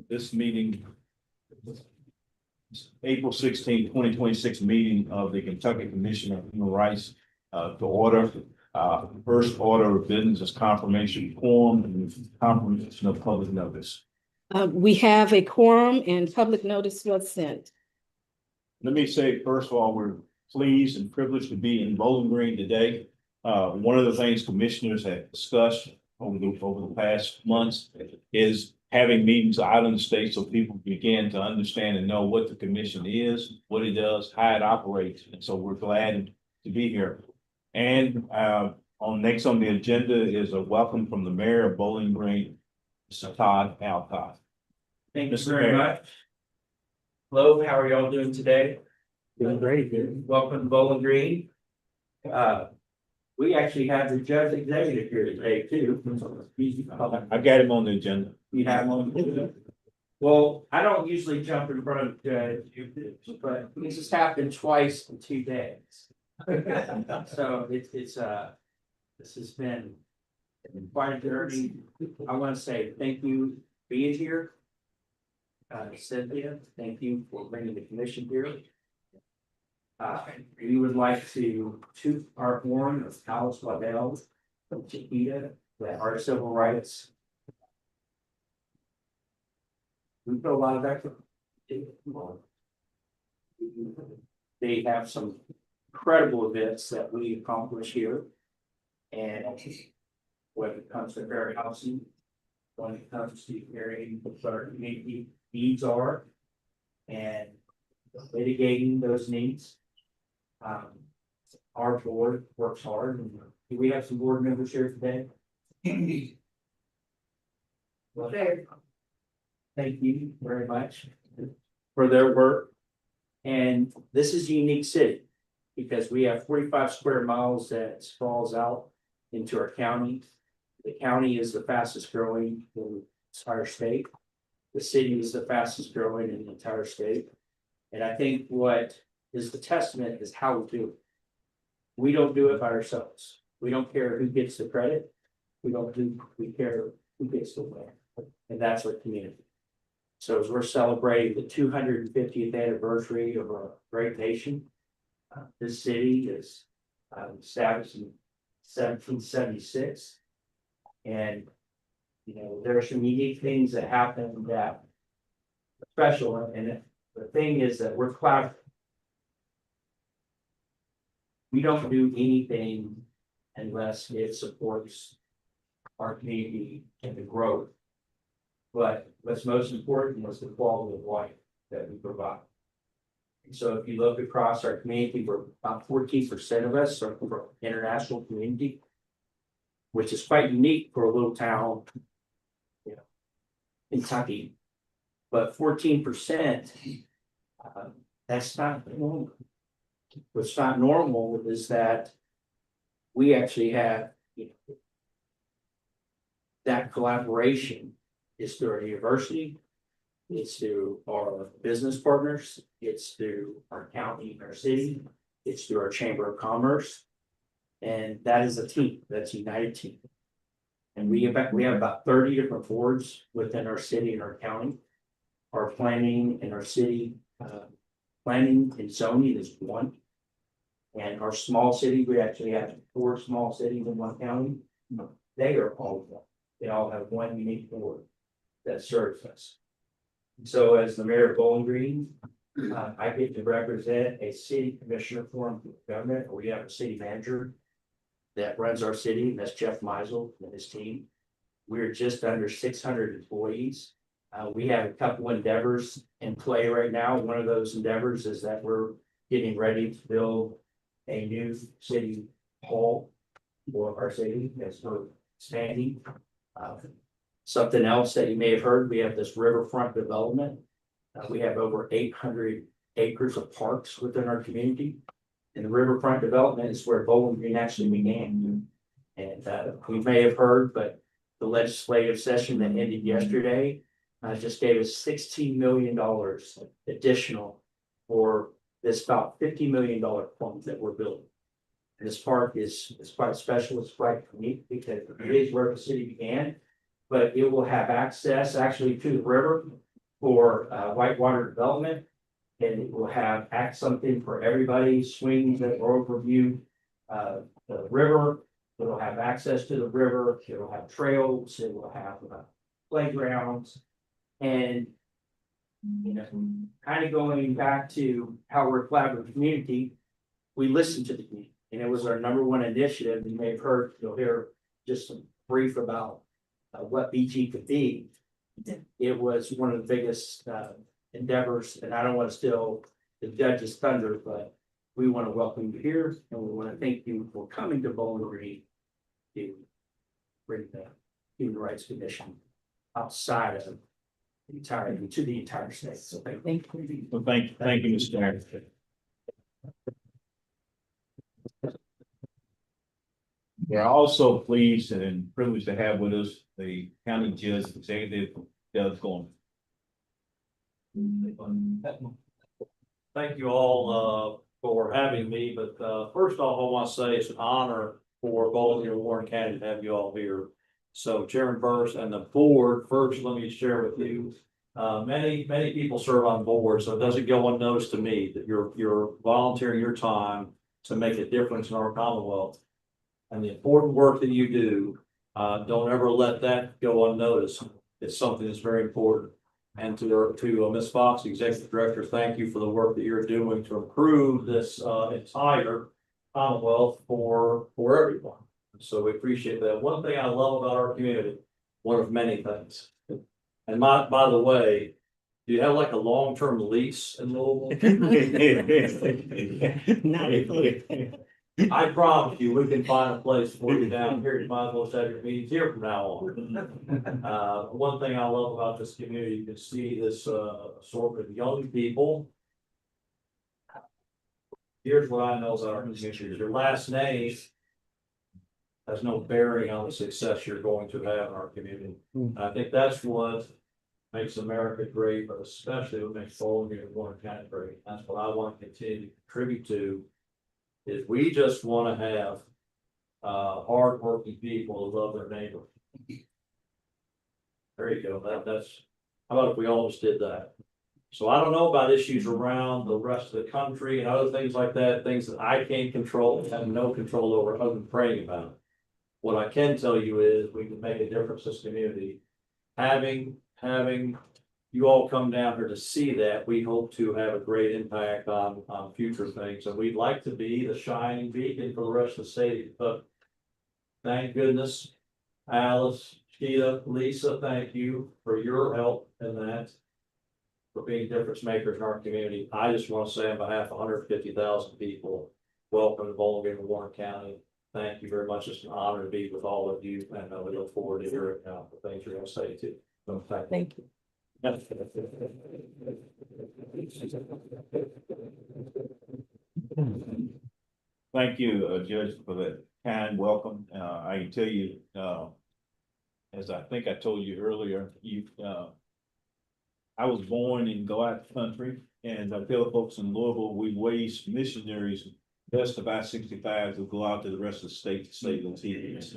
This meeting, April 16, 2026 meeting of the Kentucky Commission on Human Rights, to order. First order of business is confirmation quorum and confirmation of public notice. We have a quorum and public notice was sent. Let me say, first of all, we're pleased and privileged to be in Bowling Green today. One of the things commissioners have discussed over the past months is having meetings out in the state so people begin to understand and know what the commission is, what it does, how it operates. And so we're glad to be here. And next on the agenda is a welcome from the mayor of Bowling Green, Mr. Todd Alcott. Thank you Mr. very Mayor. much. Hello, how are y'all doing today? Doing great. Welcome to Bowling Green. We actually have the judge executive here today too. I got him on the agenda. You have one? Well, I don't usually jump in front of the judge, but this has happened twice in 2 days. So it's this has been quite a journey. I want to say thank you for being here. Cynthia, thank you for bringing the commission here. We would like to toot our horn of Alice Waddell from Chiquita, that our civil rights. We put a lot of effort. They have some incredible events that we accomplish here. And when it comes to fair housing, when it comes to hearing what our community needs are and mitigating those needs. Our board works hard, and do we have some board members here today? Okay. Thank you very much for their work. And this is a unique city because we have 45 square miles that sprawls out into our county. The county is the fastest growing in the entire state. The city is the fastest growing in the entire state. And I think what is the testament is how we do it. We don't do it by ourselves. We don't care who gets the credit. We care who gets the win. And that's our community. So as we're celebrating the 250th anniversary of our great nation, this city is established in 1776. And you know, there are some unique things that happen that are special. And the thing is that we're collaborative. We don't do anything unless it supports our community and the growth. But what's most important is the quality of life that we provide. And so if you look across our community, we're about 14% of us are from international community, which is quite unique for a little town, you know, Kentucky. But 14%, that's not normal. What's not normal is that we actually have, you know, that collaboration is through our university, it's through our business partners, it's through our county, our city, it's through our chamber of commerce, and that is a team. That's a united team. And we have about 30 different boards within our city and our county. Our planning in our city, planning and zoning is one. And our small city, we actually have 4 small cities in one county. They are all one. They all have one unique board that serves us. So as the mayor of Bowling Green, I get to represent a city commissioner form of government, or we have a city manager that runs our city, and that's Jeff Meisel and his team. We're just under 600 employees. We have a couple endeavors in play right now. One of those endeavors is that we're getting ready to build a new city hall for our city as we're expanding. Something else that you may have heard, we have this riverfront development. We have over 800 acres of parks within our community. And the riverfront development is where Bowling Green actually began. And we may have heard, but the legislative session that ended yesterday just gave us $16 million additional for this about $50 million fund that we're building. And this park is quite special. It's quite unique because it is where the city began, but it will have access actually to the river for whitewater development. And it will have something for everybody, swings that overview the river. It'll have access to the river, it'll have trails, it will have playgrounds. And, you know, kind of going back to how we're a collaborative community, we listen to the community. And it was our number one initiative. You may have heard, you'll hear just some brief about what BG could be. It was one of the biggest endeavors, and I don't want to steal the judge's thunder, but we want to welcome you here, and we want to thank you for coming to Bowling Green to bring the Human Rights Commission outside of the entire state. So thank you. Well, thank you, Mr. Mayor. We're also pleased and privileged to have with us the county judge executive, Doug Gorman. Thank you all for having me, but first off, I want to say it's an honor for Bowling Green and Warren County to have you all here. So Chairman Burris and the board, first, let me share with you, many people serve on boards, so it doesn't go unnoticed to me that you're volunteering your time to make a difference in our Commonwealth. And the important work that you do, don't ever let that go unnoticed. It's something that's very important. And to Ms. Fox, Executive Director, thank you for the work that you're doing to improve this entire Commonwealth for everyone. So we appreciate that. One thing I love about our community, one of many things. And by the way, do you have like a long-term lease in Louisville? I promise you, we can find a place for you down here. You might as well have your meetings here from now on. One thing I love about this community, you can see this sort of young people. Here's what I know about our community. Your last name has no bearing on the success you're going to have in our community. I think that's what makes America great, but especially what makes Bowling Green and Warren County great. That's what I want to continue to contribute to. Is we just want to have hardworking people who love their neighbor. There you go. That's how about if we all just did that? So I don't know about issues around the rest of the country and other things like that, things that I can't control, have no control over, other than praying about it. What I can tell you is we can make a difference in this community. Having you all come down here to see that, we hope to have a great impact on future things. And we'd like to be the shining beacon for the rest of the state. But thank goodness, Alice, Sheila, Lisa, thank you for your help in that, for being difference makers in our community. I just want to say on behalf of 150,000 people, welcome to Bowling Green and Warren County. Thank you very much. It's an honor to be with all of you, and we look forward to hearing the things you're going to say too. So Thank you. Thank you, Judge, for that kind welcome. I can tell you, as I think I told you earlier, I was born and go out the country, and I tell folks in Louisville, we raise missionaries just about 65 to go out to the rest of the state to save those kids.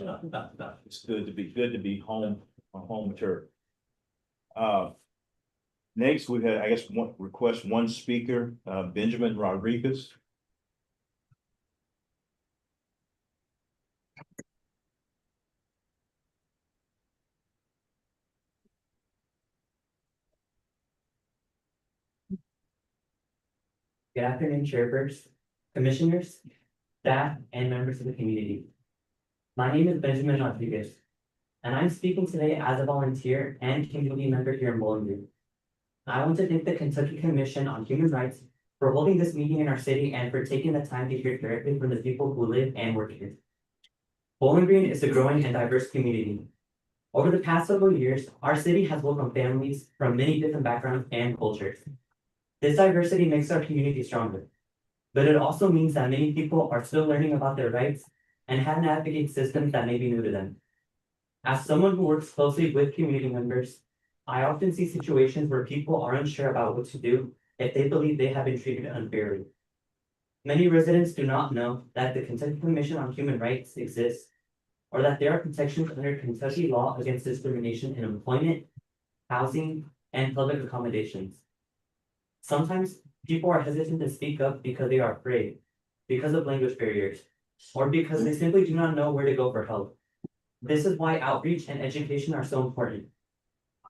It's good to be home on home turf. Next, we had, I guess, one speaker, Benjamin Rodriguez. Good afternoon, chairperson, commissioners, staff, and members of the community. My name is Benjamin Rodriguez, and I'm speaking today as a volunteer and community member here in Bowling Green. I want to thank the Kentucky Commission on Human Rights for holding this meeting in our city and for taking the time to hear directly from the people who live and work here. Bowling Green is a growing and diverse community. Over the past several years, our city has welcomed families from many different backgrounds and cultures. This diversity makes our community stronger, but it also means that many people are still learning about their rights and have to navigate systems that may be new to them. As someone who works closely with community members, I often see situations where people are unsure about what to do if they believe they have been treated unfairly. Many residents do not know that the Kentucky Commission on Human Rights exists, or that there are protections under Kentucky law against discrimination in employment, housing, and public accommodations. Sometimes people are hesitant to speak up because they are afraid, because of language barriers, or because they simply do not know where to go for help. This is why outreach and education are so important.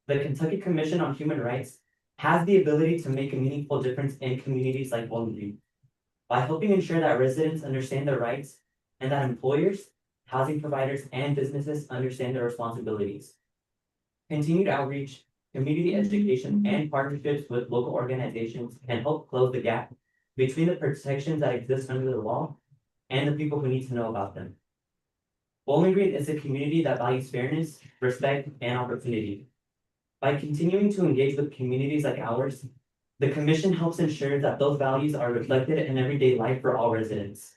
The Kentucky Commission on Human Rights has the ability to make a meaningful difference in communities like Bowling Green by helping ensure that residents understand their rights and that employers, housing providers, and businesses understand their responsibilities. Continued outreach, community education, and partnerships with local organizations can help close the gap between the protections that exist under the law and the people who need to know about them. Bowling Green is a community that values fairness, respect, and opportunity. By continuing to engage with communities like ours, the Commission helps ensure that those values are reflected in everyday life for all residents.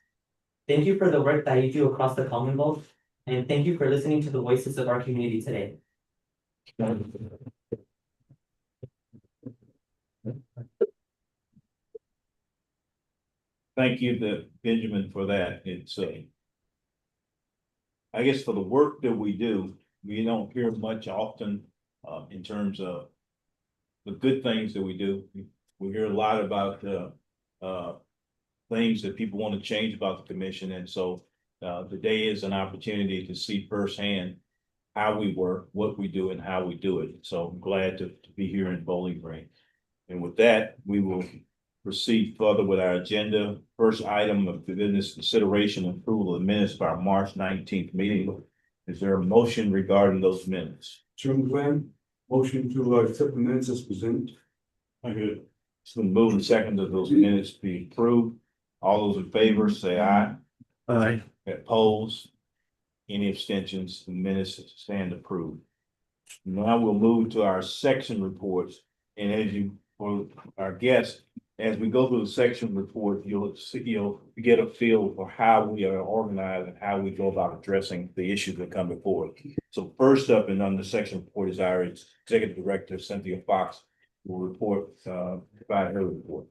Thank you for the work that you do across the Commonwealth, and thank you for listening to the voices of our community today. Thank you, Benjamin, for that. It's I guess for the work that we do, we don't hear much often in terms of the good things that we do. We hear a lot about things that people want to change about the commission, and so today is an opportunity to see firsthand how we work, what we do, and how we do it. So I'm glad to be here in Bowling Green. And with that, we will proceed further with our agenda. First item of business consideration and approval of minutes for our March 19th meeting. Is there a motion regarding those minutes? Chairman Glenn, motion to accept the minutes as presented. I hear. It's been moved and seconded that those minutes be approved. All those in favor say aye. Aye. Opposed? Any abstentions? The minutes stand approved. Now we'll move to our section reports. And as you, for our guests, as we go through the section report, you'll get a feel for how we are organized and how we go about addressing the issues that come before us. So first up and on the section report is our Executive Director, Cynthia Fox, who will report, provide her report.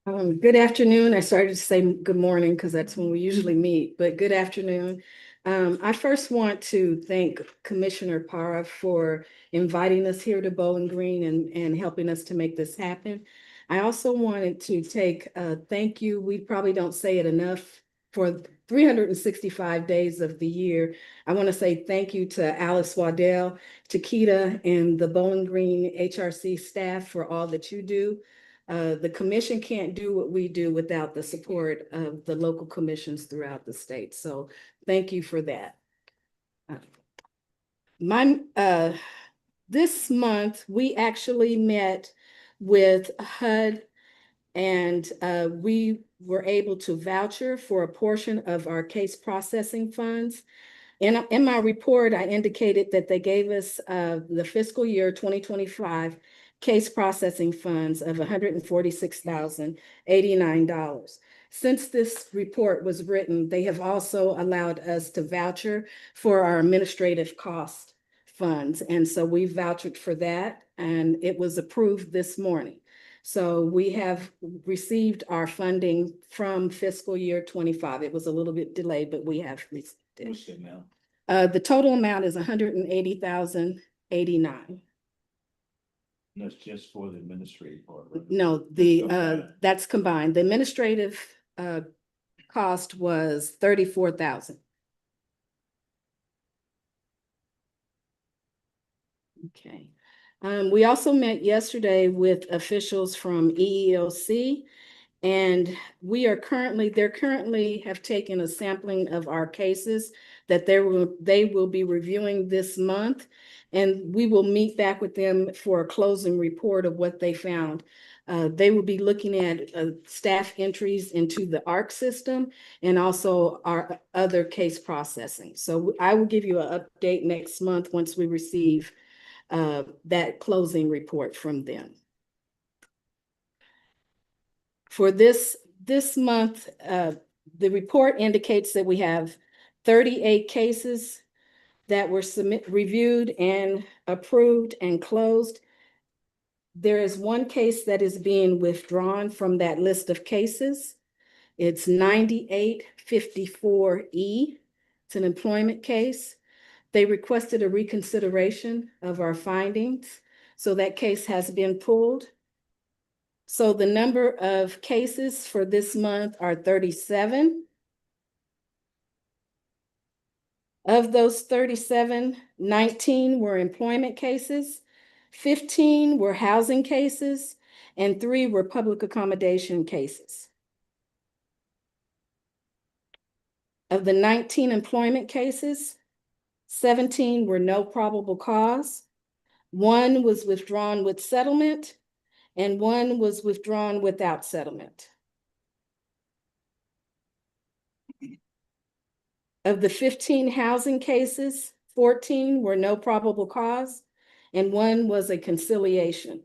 Good afternoon. I started to say good morning because that's when we usually meet, but good afternoon. I first want to thank Commissioner Parra for inviting us here to Bowling Green and helping us to make this happen. I also wanted to take a thank you. We probably don't say it enough for 365 days of the year. I want to say thank you to Alice Waddell, Chiquita, and the Bowling Green HRC staff for all that you do. The commission can't do what we do without the support of the local commissions throughout the state. So thank you for that. This month, we actually met with HUD and we were able to voucher for a portion of our case processing funds. In my report, I indicated that they gave us the fiscal year 2025 case processing funds of $146,089. Since this report was written, they have also allowed us to voucher for our administrative cost funds. And so we vouchered for that, and it was approved this morning. So we have received our funding from fiscal year 25. It was a little bit delayed, but we have received it. What's the amount? The total amount is $180,089. That's just for the administrative part, right? No, that's combined. The administrative cost was $34,000. Okay. We also met yesterday with officials from EEOC, and they're currently have taken a sampling of our cases that they will be reviewing this month, and we will meet back with them for a closing report of what they found. They will be looking at staff entries into the ARC system and also our other case processing. So I will give you an update next month once we receive that closing report from them. For this month, the report indicates that we have 38 cases that were reviewed and approved and closed. There is one case that is being withdrawn from that list of cases. It's 9854E. It's an employment case. They requested a reconsideration of our findings. So that case has been pulled. So the number of cases for this month are 37. Of those 37, 19 were employment cases, 15 were housing cases, and 3 were public accommodation cases. Of the 19 employment cases, 17 were no probable cause, 1 was withdrawn with settlement, and 1 was withdrawn without settlement. Of the 15 housing cases, 14 were no probable cause, and 1 was a conciliation.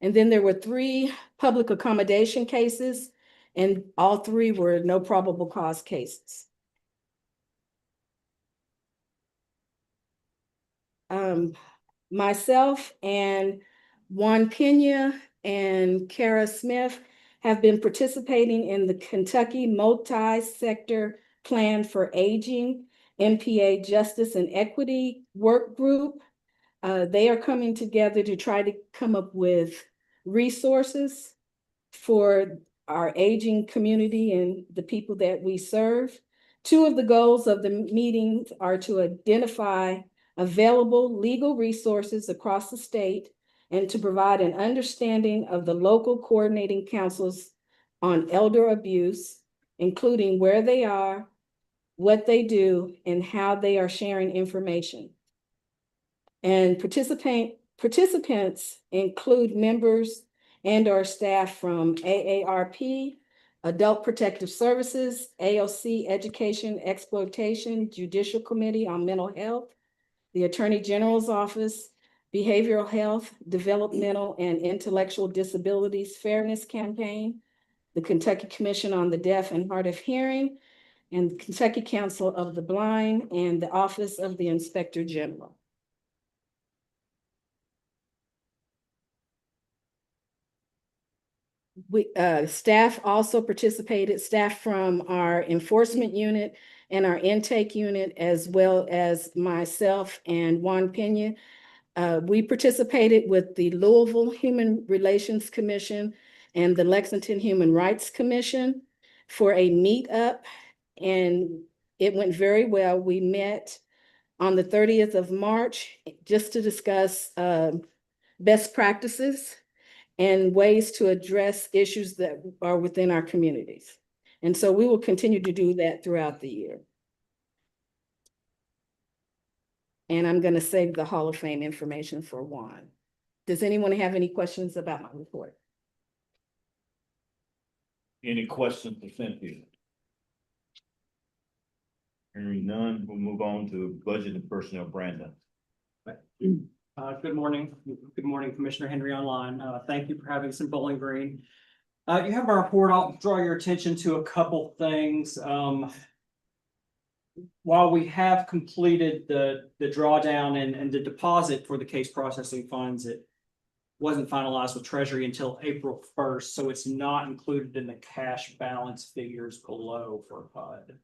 And then there were 3 public accommodation cases, and all 3 were no probable cause cases. Myself and Juan Pena and Kara Smith have been participating in the Kentucky Multi-Sector Plan for Aging, MPA Justice and Equity Work Group. They are coming together to try to come up with resources for our aging community and the people that we serve. 2 of the goals of the meetings are to identify available legal resources across the state and to provide an understanding of the local coordinating councils on elder abuse, including where they are, what they do, and how they are sharing information. And participants include members and/or staff from AARP, Adult Protective Services, AOC Education Exploitation Judicial Committee on Mental Health, the Attorney General's Office, Behavioral Health, Developmental and Intellectual Disabilities Fairness Campaign, the Kentucky Commission on the Deaf and Hard of Hearing, and the Kentucky Council of the Blind, and the Office of the Inspector General. Staff also participated, staff from our enforcement unit and our intake unit, as well as myself and Juan Pena. We participated with the Louisville Human Relations Commission and the Lexington Human Rights Commission for a meetup, and it went very well. We met on the 30th of March just to discuss best practices and ways to address issues that are within our communities. And so we will continue to do that throughout the year. And I'm going to save the Hall of Fame information for Juan. Does anyone have any questions about my report? Any questions for Cynthia? Hearing none, we'll move on to budget and personnel. Brandon. Good morning. Good morning, Commissioner Henry online. Thank you for having some Bowling Green. You have my report. I'll draw your attention to a couple things. While we have completed the drawdown and the deposit for the case processing funds, it wasn't finalized with Treasury until April 1st, so it's not included in the cash balance figures below for HUD.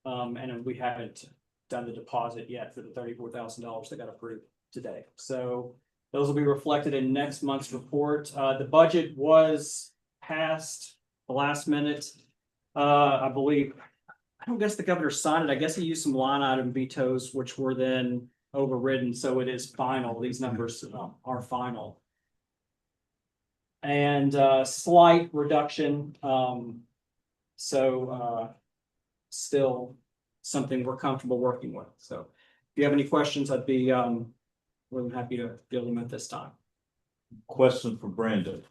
And we haven't done the deposit yet for the $34,000 that got approved today. So those will be reflected in next month's report. The budget was passed the last minute. I believe, I don't guess the governor signed it. I guess he used some line item vetoes, which were then overridden. So it is final. These numbers are final. And slight reduction. Still something we're comfortable working with. So if you have any questions, I'd be more than happy to deal them at this time. Question for Brandon.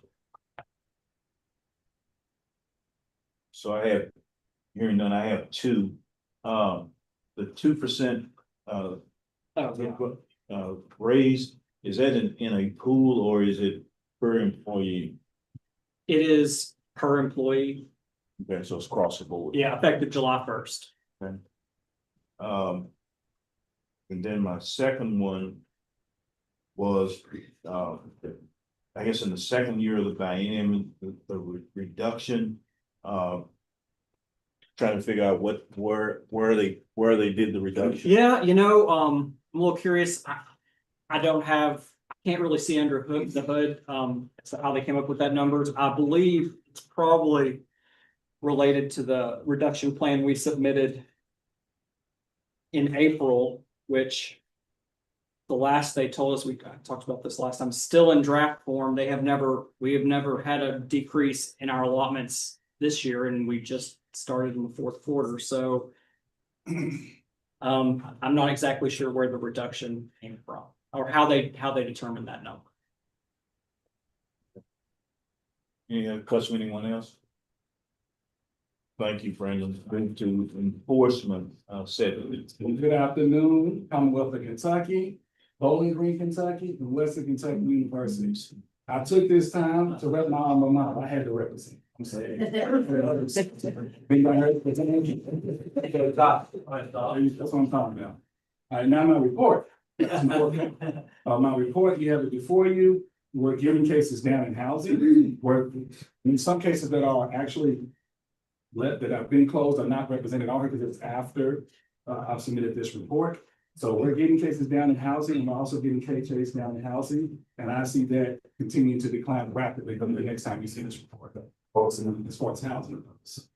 So I have, hearing none, I have 2. The 2% raise, is that in a pool or is it per employee? It is per employee. Okay, so it's across the board. Yeah, effective July 1st. Okay. And then my second one was, I guess in the second year of the biennium, the reduction, trying to figure out where they did the reduction. Yeah, I'm a little curious. I can't really see under the hood, so how they came up with that numbers. I believe it's probably related to the reduction plan we submitted in April, which the last they told us, we talked about this last time, still in draft form. We have never had a decrease in our allotments this year, and we just started in the fourth quarter, so I'm not exactly sure where the reduction came from or how they determined that number. Any other question, anyone else? Thank you, Brandon. Move to enforcement, segment. Good afternoon, Commonwealth of Kentucky, Bowling Green, Kentucky, and Western Kentucky Universities. I took this time to rep my alma mater. I had to represent. I'm saying. Anybody heard the name? That's what I'm talking about. All right, now my report. My report, you have it before you. We're getting cases down in housing. We're in some cases that are actually that have been closed are not represented on here because it's after I've submitted this report. So we're getting cases down in housing, and we're also getting cases down in housing, and I see that continuing to decline rapidly the next time you see this report, folks, as far as housing goes.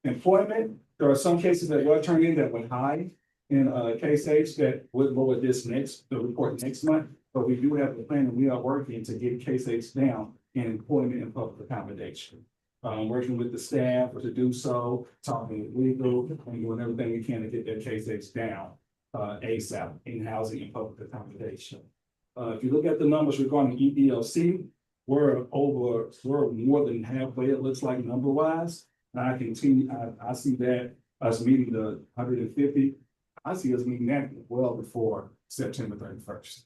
Employment, there are some cases that were turned in that went high in KCH that would lower the report next month, but we do have a plan and we are working to get KCH down in employment and public accommodation. Working with the staff to do so, talking with legal, and doing everything we can to get that KCH down ASAP in housing and public accommodation. If you look at the numbers regarding EEOC, we're more than halfway, it looks like number wise. And I see that us meeting the 150. I see us meeting that well before September 31st.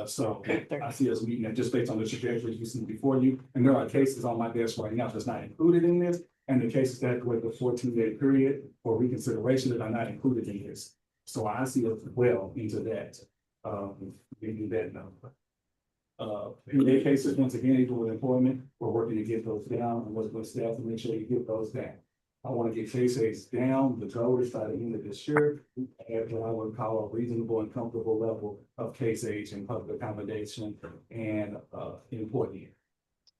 So I see us meeting that just based on the trajectories you see before you. And there are cases on my desk right now that's not included in this, and the cases that with the 14-day period for reconsideration that are not included in this. So I see us well into that, meeting that number. In their cases, once again, even with employment, we're working to get those down and working with staff to make sure you get those down. I want to get cases down. The goal is by the end of this year, at what I would call a reasonable and comfortable level of case age and public accommodation and employment.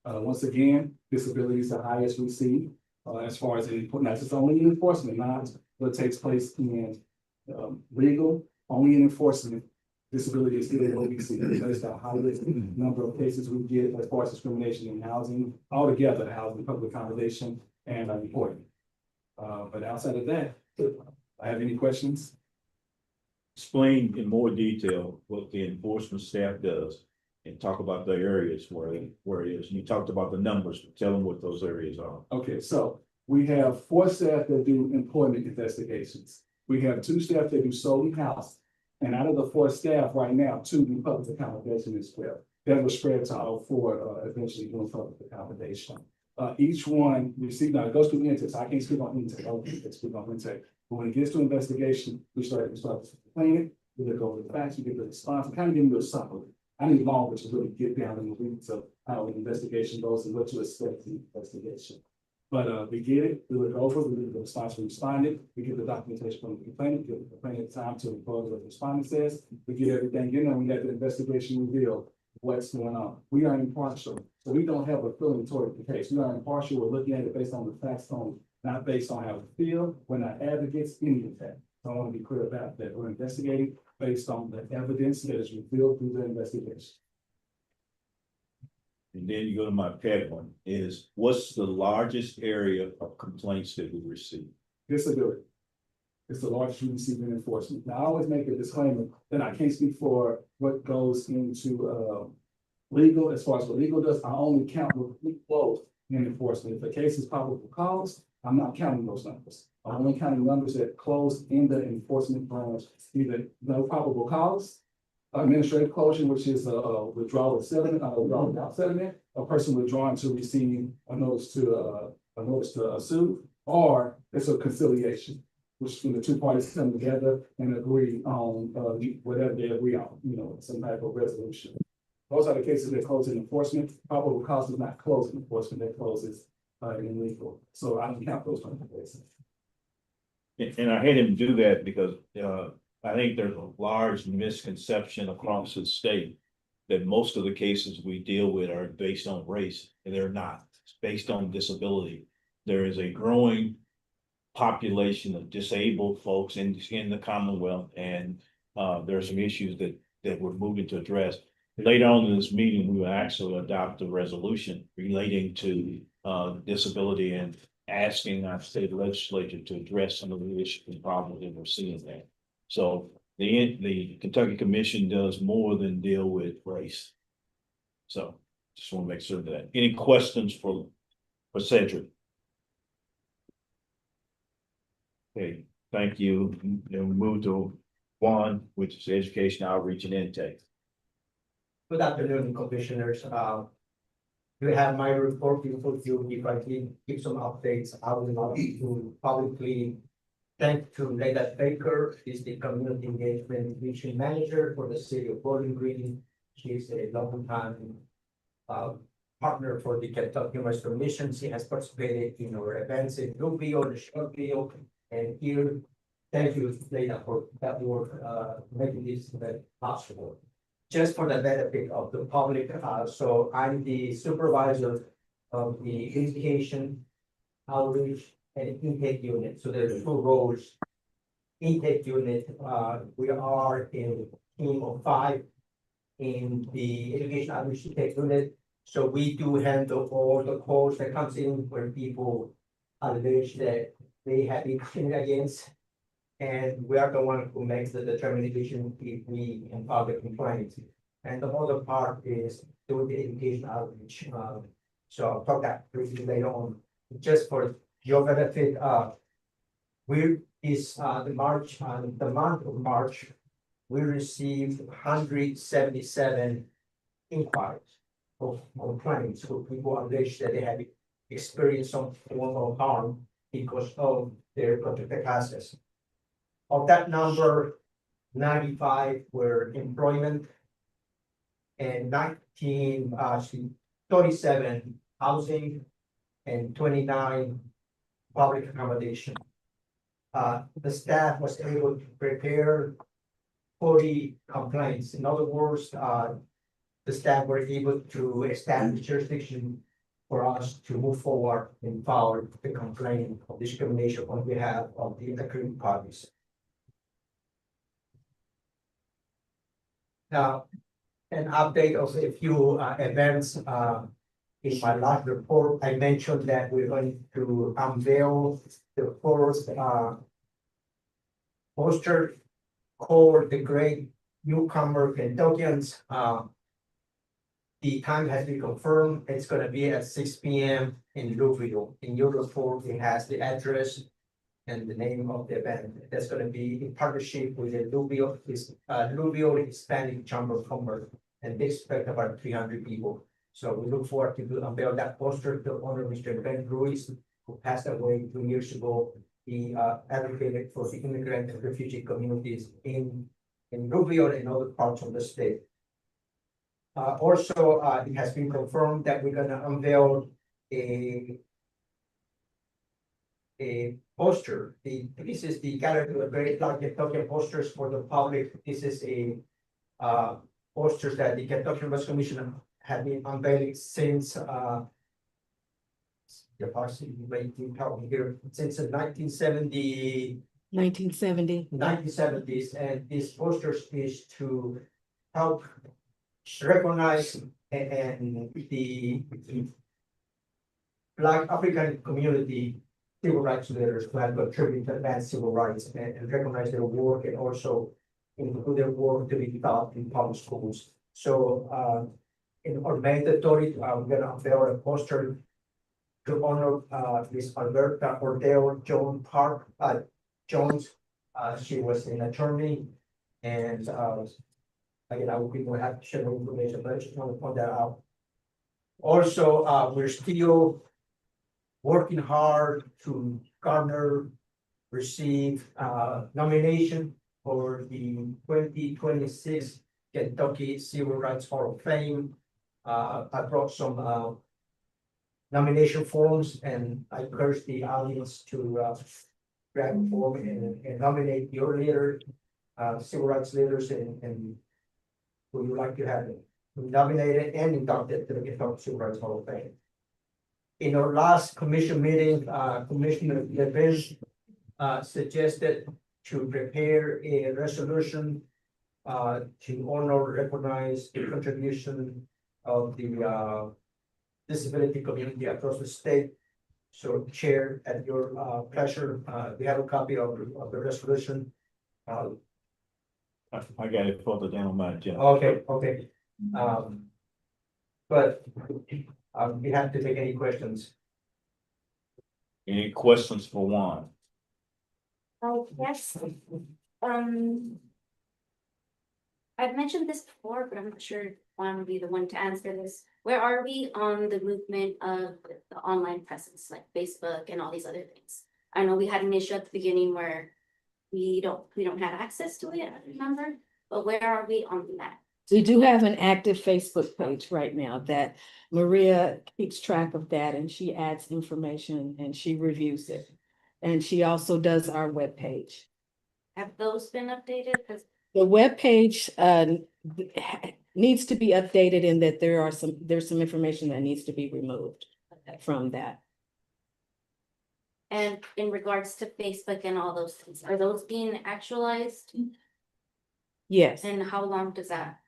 Once again, disability is the highest we see as far as not just only in enforcement, not what takes place in legal, only in enforcement. Disability is still what we see. That's the highest number of cases we get as far as discrimination in housing, altogether, housing, public accommodation, and employment. But outside of that, I have any questions? Explain in more detail what the enforcement staff does and talk about the areas where it is. You talked about the numbers, tell them what those areas are. Okay, so we have 4 staff that do employment investigations. We have 2 staff that do solely housing. And out of the 4 staff right now, 2 do public accommodation as well. That was spread to all 4 eventually doing public accommodation. Each one now it goes through intake. I can't speak on intake. I can't speak on intake. But when it gets to investigation, we start playing it. We look over the facts, we get the response, kind of give you a summary. I need longer to really get down in the weeds of how the investigation goes and what to expect in the investigation. But we get it, we look over, we get the response, we respond it, we get the documentation from the complainant, give the complainant time to report what the respondent says, we get everything in there, we let the investigation reveal what's going on. We are impartial, so we don't have a feeling toward the case. We are impartial, we're looking at it based on the facts only, not based on how we feel. We're not advocates, any of that. So I want to be clear about that. We're investigating based on the evidence that is revealed through the investigation. And then you go to my pet one, is what's the largest area of complaints that we receive? Disability. It's the largest we receive in enforcement. Now, I always make a disclaimer that I can't speak for what goes into legal. As far as what legal does, I only count what we close in enforcement. If the case is probable cause, I'm not counting those numbers. I'm only counting numbers that close in the enforcement branch, either no probable cause, administrative closure, which is a withdrawal of settlement, withdrawal without settlement, a person withdrawing to receive a notice to sue, or it's a conciliation, which when the 2 parties come together and agree on whatever they agree on, some type of resolution. Those are the cases that close in enforcement. Probable cause does not close in enforcement, that closes in legal. So I don't count those kind of cases. And I had him do that because I think there's a large misconception across the state that most of the cases we deal with are based on race, and they're not. It's based on disability. There is a growing population of disabled folks in the Commonwealth, and there are some issues that we're moving to address. Later on in this meeting, we will actually adopt a resolution relating to disability and asking our state legislature to address some of the issues and problems that we're seeing there. So the Kentucky Commission does more than deal with race. So just want to make sure that. Any questions for Cedric? Okay, thank you. And we move to one, which is education, outreach, and intake. Good afternoon, commissioners. You have my report before you. If I can give some updates, I would like to publicly thank to Leda Baker, she's the community engagement mission manager for the city of Bowling Green. She's a long time partner for the Kentucky Western Mission. She has participated in our events in Louisville, the short video, and here. Thank you, Leda, for that work, making this event possible. Just for the benefit of the public, so I'm the supervisor of the education, outreach, and intake unit. So there's two roles. Intake unit, we are in a team of 5 in the education outreach intake unit. So we do handle all the calls that comes in when people allege that they have been discriminated against. And we are the one who makes the determination if we can file the complaint. And the other part is doing the education outreach. So I'll talk that briefly later on. Just for your benefit, we is the month of March, we received 177 inquiries of complaints where people allege that they have experienced some form of harm because of their protected classes. Of that number, 95 were employment and 37 housing and 29 public accommodation. The staff was able to prepare 40 complaints. In other words, the staff were able to establish jurisdiction for us to move forward and file the complaint of discrimination on behalf of the accrued parties. Now, an update of a few events. In my last report, I mentioned that we're going to unveil the first poster called The Great Newcomer Kentuckians. The time has been confirmed. It's going to be at 6 p.m. in Louisville. In your report, it has the address and the name of the event. That's going to be in partnership with the Louisville Hispanic Chamber of Commerce, and they expect about 300 people. So we look forward to unveil that poster to honor Mr. Ben Ruiz, who passed away 2 years ago. He advocated for the immigrant and refugee communities in Louisville and other parts of the state. Also, it has been confirmed that we're going to unveil a poster. This is the gallery of very large Kentucky posters for the public. This is a posters that the Kentucky West Commission have been unveiling since since the 1970s, and these posters is to help recognize and the Black African community civil rights leaders who have contributed to advance civil rights and recognize their work, and also include their work to be taught in public schools. So on May the 30th, we're gonna unveil a poster to honor Miss Alberta Ordeo Jones. She was an attorney, and again, I will be more happy to share more information, but I just want to point that out. Also, we're still working hard to receive nomination for the 2026 Kentucky Civil Rights Hall of Fame. I brought some nomination forms, and I encourage the audience to grab a form and nominate your leader. civil rights leaders and who you like to have nominated and inducted to the Kentucky Civil Rights Hall of Fame. In our last commission meeting, Commissioner Levin suggested to prepare a resolution to honor, recognize the contribution of the disability community across the state. So Chair, at your pleasure, we have a copy of the resolution. I got it further down on my agenda. Okay. But we have to take any questions. Any questions for Juan? Yes. I've mentioned this before, but I'm not sure Juan would be the one to answer this. Where are we on the movement of the online presence, like Facebook and all these other things? I know we had an issue at the beginning where we don't have access to it, I remember, but where are we on that? We do have an active Facebook page right now that Maria keeps track of that and she adds information and she reviews it. And she also does our webpage. Have those been updated? Because The webpage needs to be updated in that there's some information that needs to be removed from that. and in regards to Facebook and all those things, are those being actualized? Yes, And how long does that,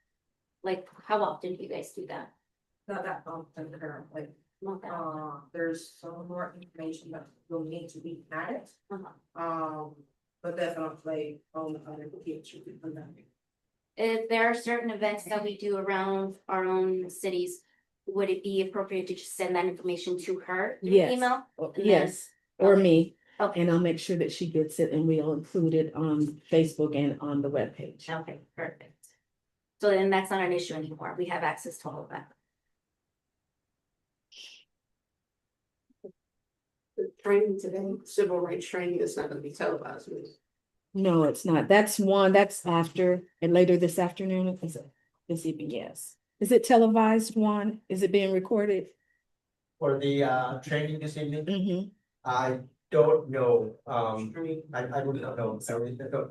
like, how often do you guys do that? Not that often currently. Not that often. There's some more information that will need to be added. Uh-huh. But definitely on the other page. If there are certain events that we do around our own cities, would it be appropriate to just send that information to her through Yes. email? yes, or Okay. me. Okay, And I'll make sure that she gets it and we'll include it on Facebook and on the webpage. okay, perfect. So then that's not an issue anymore. We have access to all of that. The training today, civil rights training is not gonna be televised. No, it's not. That's after and later this afternoon. Is it this evening? Yes. Is it televised one? Is it being recorded? For the training this evening, Mm-hmm. I don't know, I would not know,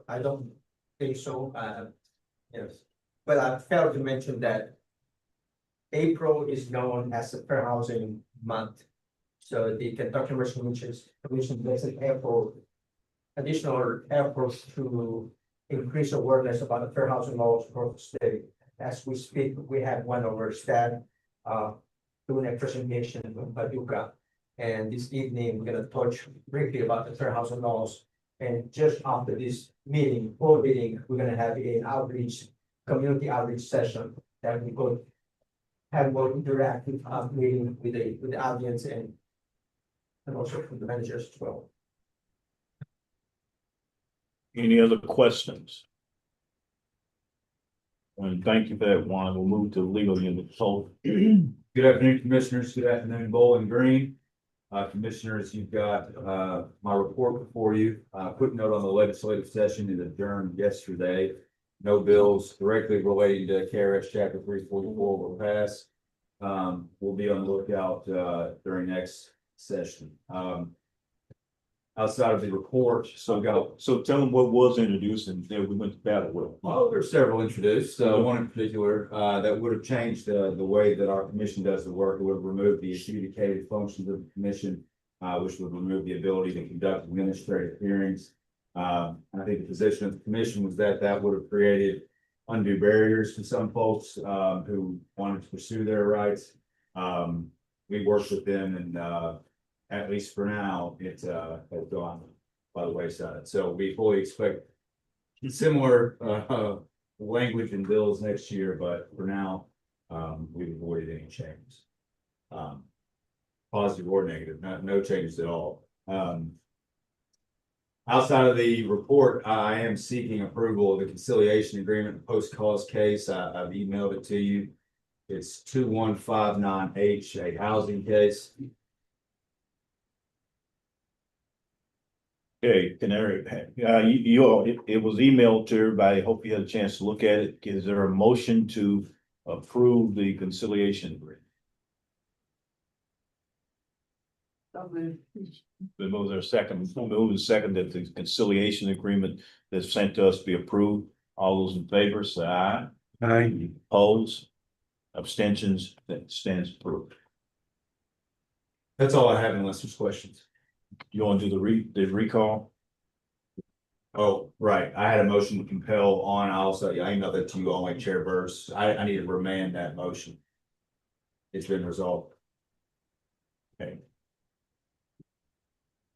I don't think so, yes. But I failed to mention that April is known as the Fair Housing Month. So the Kentucky Commission makes an effort, additional efforts to increase awareness about the fair housing laws for the state. As we speak, we have one of our staff doing a presentation in Paducah. And this evening, we're gonna touch briefly about the fair housing laws. And just after this meeting, board meeting, we're gonna have an outreach, community outreach session that we could have more interactive meeting with the audience and also from the managers as well. Any other questions? And thank you for that, Juan. We'll move to legal unit. So, Good afternoon, Commissioners. Good afternoon, Bowling Green. Commissioners, you've got my report before you. Quick note on the legislative session is adjourned yesterday. No bills directly relating to KRS Chapter 344 were passed. We'll be on the lookout during next session. Outside of the report, so tell them what was introduced and then we went to battle with. well, there's several introduced, one in particular, that would have changed the way that our commission does the work. It would have removed the adjudicated functions of the commission, which would remove the ability to conduct administrative hearings. I think the position of the commission was that would have created undue barriers to some folks, who wanted to pursue their rights. We worked with them and, at least for now, it has gone by the wayside. So we fully expect similar language and bills next year, but for now, we've avoided any changes. Positive or negative, no changes at all. Outside of the report, I am seeking approval of the conciliation agreement post-cause case. I've emailed it to you. It's 2159H, a housing case. Okay, Canary, it was emailed to everybody. Hope you had a chance to look at it. Is there a motion to approve the conciliation agreement? Been moved there second, moved and second that the conciliation agreement that's sent to us be approved. All those in favor, say aye. Aye. Opposed? Abstentions, that stands approved. That's all I have unless there's questions. You want to do the recall? Oh, right, I had a motion to compel on, I emailed that to you on my chair verse, I need to remand that motion. It's been resolved. Okay. Is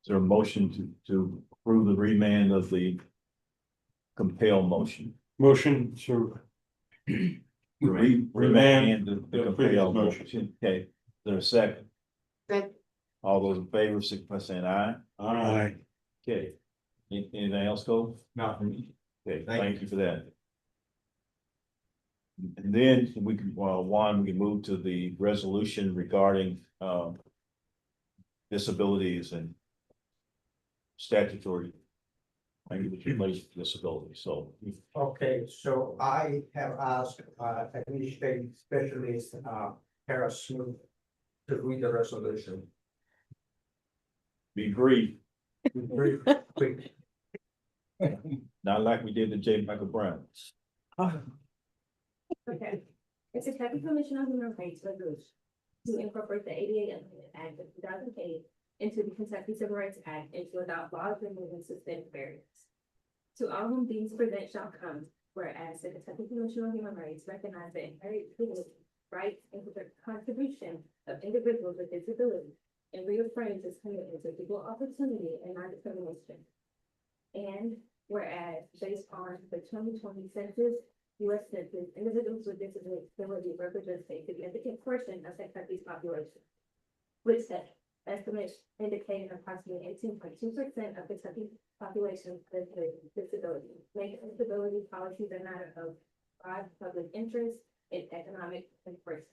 there a motion to approve the remand of the compel motion? Motion to. Remand the the compel previous motion. Okay, is there a second? Second. All those in favor, signify by saying aye. Aye. Okay. Anything else, Cole? Not for me. Okay, Thank thank you for that. And then we can, we can move to the resolution regarding, disabilities and statutory language related to disability, so. Okay, so I have asked, administrative specialist, Kara Smith to read the resolution. Be brief, Very quick. not like we did to J. Michael Brown. Okay, it's a Kentucky Commission on Human Rights resolution to incorporate the ADA Amendment Act of 2008 into the Kentucky Civil Rights Act and to adopt laws removing systemic barriers. To all whom these present shall come, whereas the Kentucky Commission on Human Rights recognize the inherent dignity, rights, and contribution of individuals with disabilities and reaffirms its commitment to equal opportunity and non-discrimination. And whereas based on the 2020 census, U.S. Census, individuals with disabilities represent a significant portion of Kentucky's population, which estimates indicating approximately 18.2% of Kentucky's population lives with disability, making disability policies a matter of broad public interest and economic importance.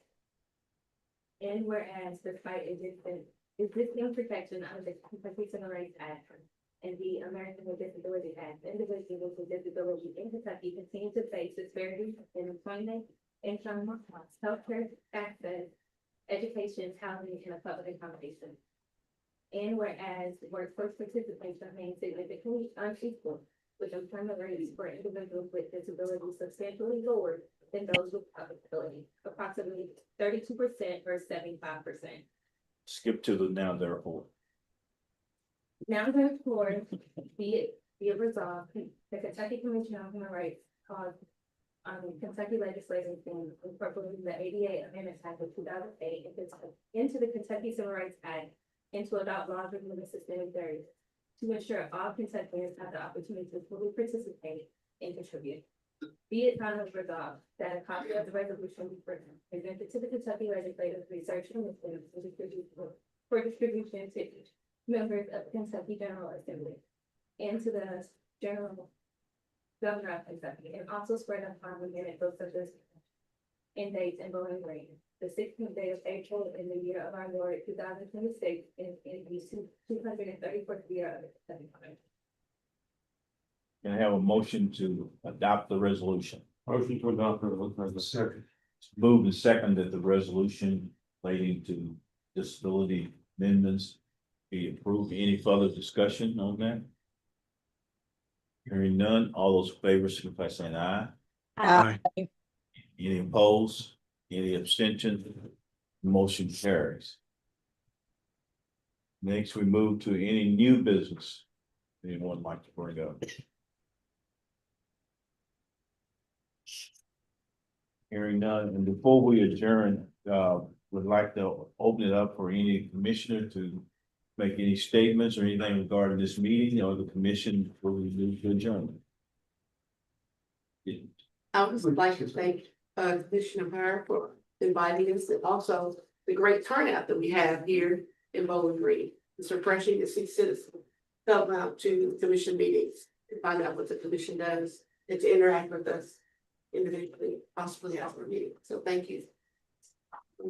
And whereas despite existing protection under the Kentucky Civil Rights Act and the American with Disabilities Act, individuals with disabilities in Kentucky continue to face disparities in employment, income, healthcare access, education, housing, and public accommodation. And whereas workforce participation remains significantly unequal, with employment rates for individuals with disabilities substantially lower than those with ability, approximately 32% versus 75%. Skip to the now therefore. Now therefore, be it resolved, the Kentucky Commission on Human Rights called Kentucky legislation to incorporate the ADA Amendment Act of 2008 into the Kentucky Civil Rights Act and to adopt laws removing systemic barriers to ensure all Kentuckians have the opportunity to fully participate and contribute. Be it finally resolved that a copy of the resolution be presented to the Kentucky legislators, research and for distribution to members of the Kentucky General Assembly and to the General Governor of Kentucky, and also spread upon the minute books of this and dates and Bowling Green, the 16th day of April in the year of our Lord 2026, in the 234th year of the Kentucky Congress. Can I have a motion to adopt the resolution? Motion to adopt the second. Moved and second that the resolution relating to disability amendments be approved. Any further discussion on that? Hearing none, all those in favor, signify by saying aye. Aye. Any opposed? Any abstentions? Motion carries. Next, we move to any new business anyone like to bring up. Hearing none, and before we adjourn, would like to open it up for any commissioner to make any statements or anything regarding this meeting or the commission before we move to adjourn. I would like to thank Commissioner Parr for inviting us, and also the great turnout that we have here in Bowling Green. It's refreshing to see citizens come out to commission meetings and find out what the commission does and to interact with us individually, possibly after a meeting. So thank you.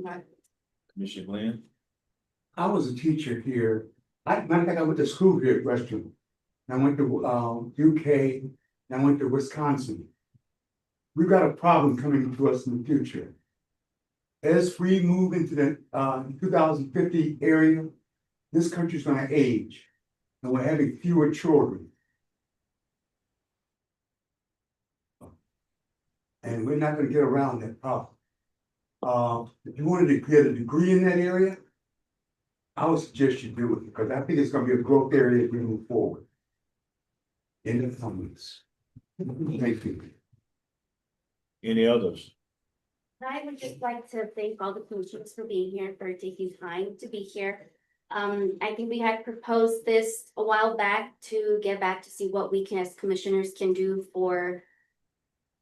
Bye. Commissioner Glenn? I was a teacher here. Matter of fact, I went to school here at Western. I went to UK and I went to Wisconsin. We've got a problem coming to us in the future. As we move into the 2050 area, this country's gonna age, and we're having fewer children. And we're not gonna get around that problem. If you wanted to get a degree in that area, I would suggest you do it, because I think it's gonna be a growth area as we move forward. In the comments. Thank you. Any others? I would just like to thank all the commissioners for being here, for taking time to be here. I think we had proposed this a while back to get back to see what we can, as commissioners, can do for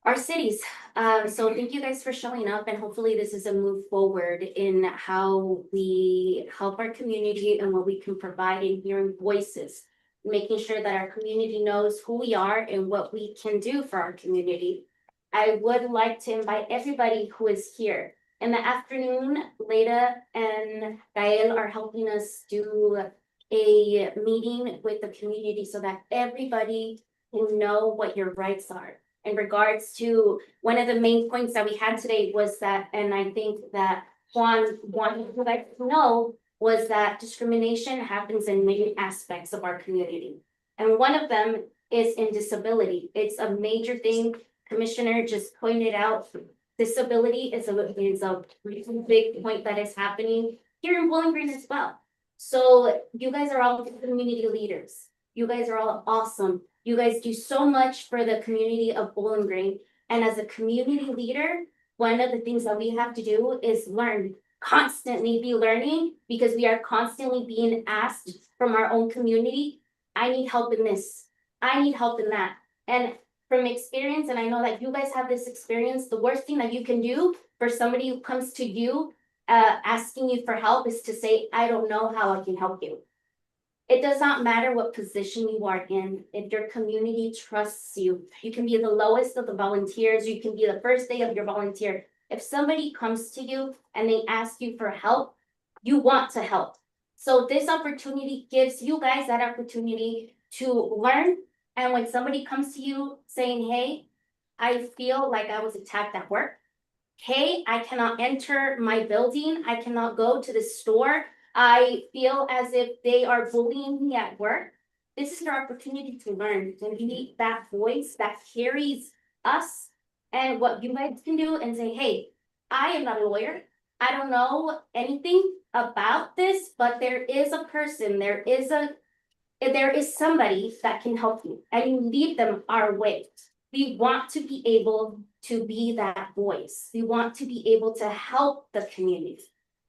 our cities. So thank you guys for showing up, and hopefully this is a move forward in how we help our community and what we can provide in hearing voices, making sure that our community knows who we are and what we can do for our community. I would like to invite everybody who is here. In the afternoon, Leda and Gael are helping us do a meeting with the community so that everybody can know what your rights are. In regards to one of the main points that we had today was that, and I think that Juan wanted to like to know, was that discrimination happens in many aspects of our community. And one of them is in disability. It's a major thing. Commissioner just pointed out, disability is a big point that is happening here in Bowling Green as well. So you guys are all community leaders. You guys are all awesome. You guys do so much for the community of Bowling Green. And as a community leader, one of the things that we have to do is learn, constantly be learning, because we are constantly being asked from our own community, I need help in this, I need help in that. And from experience, and I know that you guys have this experience, the worst thing that you can do for somebody who comes to you asking you for help is to say, I don't know how I can help you. It does not matter what position you are in. If your community trusts you, you can be the lowest of the volunteers, you can be the first day of your volunteer. If somebody comes to you and they ask you for help, you want to help. So this opportunity gives you guys that opportunity to learn. And when somebody comes to you saying, hey, I feel like I was attacked at work. Hey, I cannot enter my building. I cannot go to the store. I feel as if they are bullying me at work. This is your opportunity to learn, to be that voice that carries us and what you guys can do and say, hey, I am not a lawyer. I don't know anything about this, but there is a person, there is somebody that can help you, and you lead them our way. We want to be able to be that voice. We want to be able to help the community.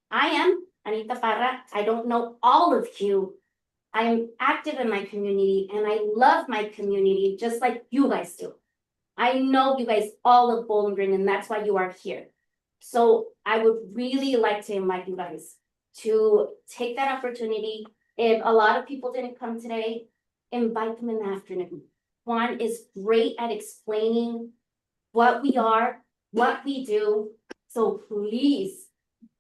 I am Anita Parra. I don't know all of you. I am active in my community and I love my community just like you guys do. I know you guys all love Bowling Green, and that's why you are here. So I would really like to invite you guys to take that opportunity. If a lot of people didn't come today, invite them in the afternoon. Juan is great at explaining what we are, what we do. So please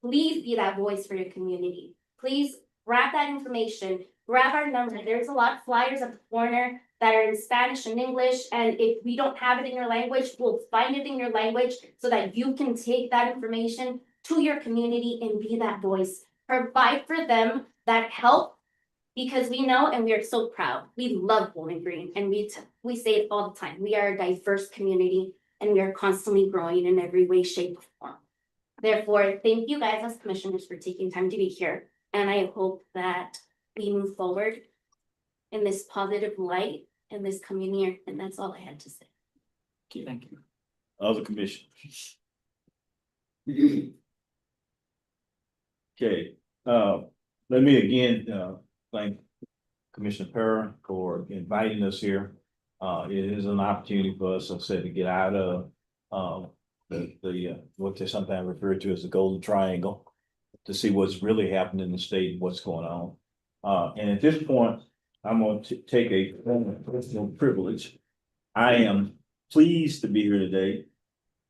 be that voice for your community. Please grab that information, grab our number. There's a lot of flyers at the corner that are in Spanish and English. And if we don't have it in your language, we'll find it in your language so that you can take that information to your community and be that voice. Provide for them that help, because we know and we are so proud. We love Bowling Green, and we say it all the time. We are a diverse community and we are constantly growing in every way, shape, or form. Therefore, thank you guys as commissioners for taking time to be here. And I hope that we move forward in this positive light in this coming year. And that's all I had to say. Thank you. Other commissioners? Okay, let me again, thank Commissioner Parra for inviting us here. It is an opportunity for us, like I said, to get out of, what they sometimes refer to as the golden triangle, to see what's really happening in the state and what's going on. And at this point, I'm going to take a personal privilege. I am pleased to be here today,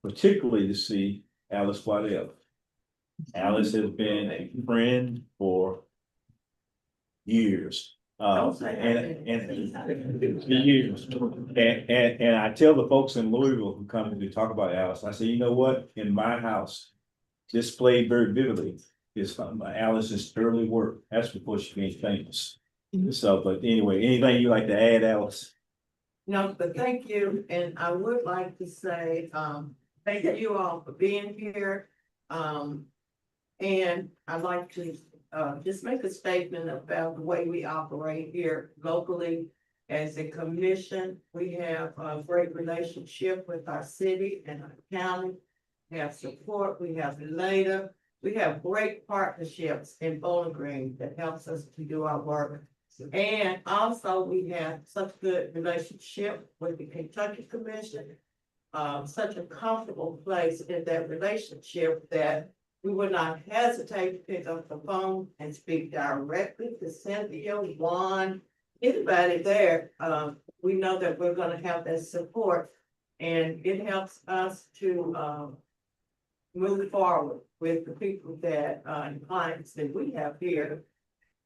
particularly to see Alice Waddell. Alice has been a friend for years. And years. And I tell the folks in Louisville who come to talk about Alice, I say, you know what, in my house, displayed very vividly is Alice's early work. That's before she became famous. So, but anyway, anything you like to add, Alice? No, but thank you, and I would like to say, thank you all for being here. And I'd like to, just make a statement about the way we operate here locally. As a commission, we have a great relationship with our city and our county. We have support, we have later, we have great partnerships in Bowling Green that helps us to do our work. And also, we have such good relationship with the Kentucky Commission. Such a comfortable place in that relationship that we would not hesitate to pick up the phone and speak directly to Cynthia, Juan, anybody there. We know that we're gonna have that support, and it helps us to move forward with the people that and clients that we have here.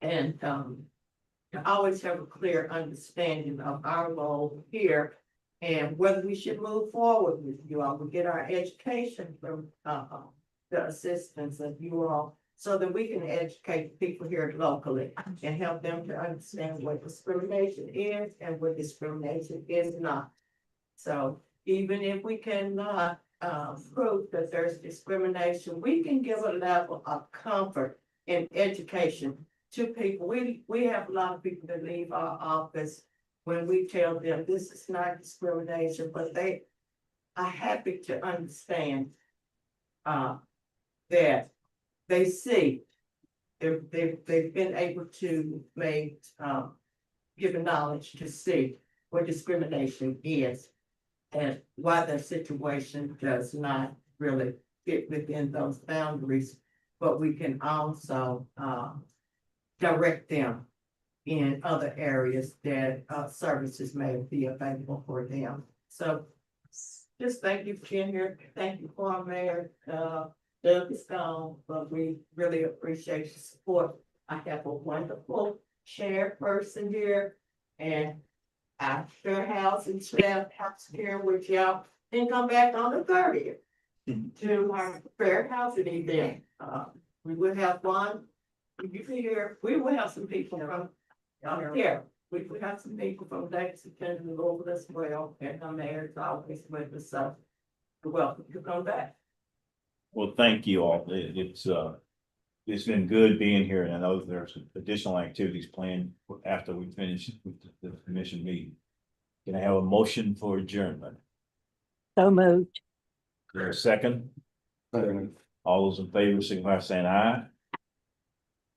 And to always have a clear understanding of our role here and whether we should move forward with you all. We get our education from the assistance of you all so that we can educate people here locally and help them to understand what discrimination is and what discrimination is not. So even if we cannot prove that there's discrimination, we can give a level of comfort and education to people. We have a lot of people that leave our office when we tell them this is not discrimination, but they are happy to understand that they see they've been able to make given knowledge to see what discrimination is and why their situation does not really fit within those boundaries. But we can also direct them in other areas that services may be available for them. So just thank you for being here. Thank you, former Mayor Doug is gone, but we really appreciate your support. I have a wonderful chairperson here, and our fair house and staff house here with y'all, and come back on the 30th to our fair housing event. We will have one. You can hear, we will have some people from here. We will have some people from Lexington and over as well, and our mayor's always with us, so you're welcome to come back. Well, thank you all. It's been good being here, and I know there's additional activities planned after we finish with the commission meeting. Can I have a motion for adjournment? So moved. Is there a second? All those in favor, signify by saying aye.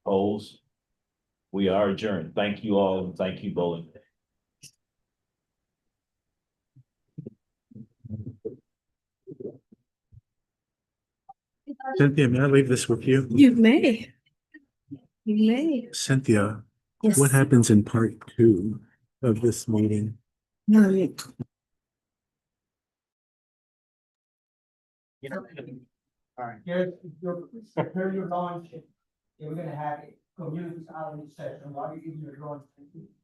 Opposed? We are adjourned. Thank you all, and thank you, Bowling. Cynthia, may I leave this with you? You may. You may. Cynthia, Yes. what happens in part 2 of this meeting? Alright, here's your launch. We're gonna have a community outreach session. While you're in your launch,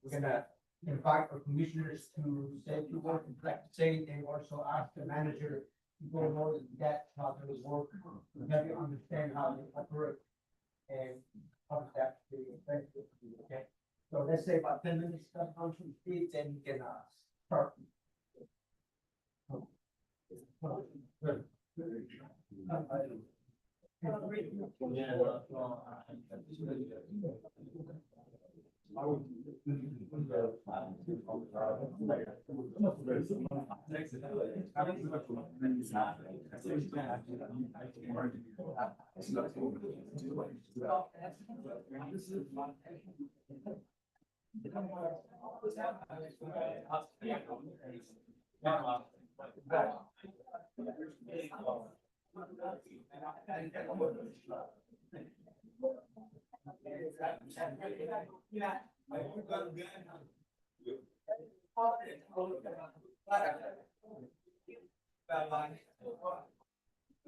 we're gonna invite our commissioners to say a few words and say, and also ask the manager to go more in depth how they work, to help you understand how they operate. And how that be effective, okay? So let's say about 10 minutes, stuff on some speed, then you can start.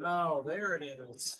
Oh, there it is.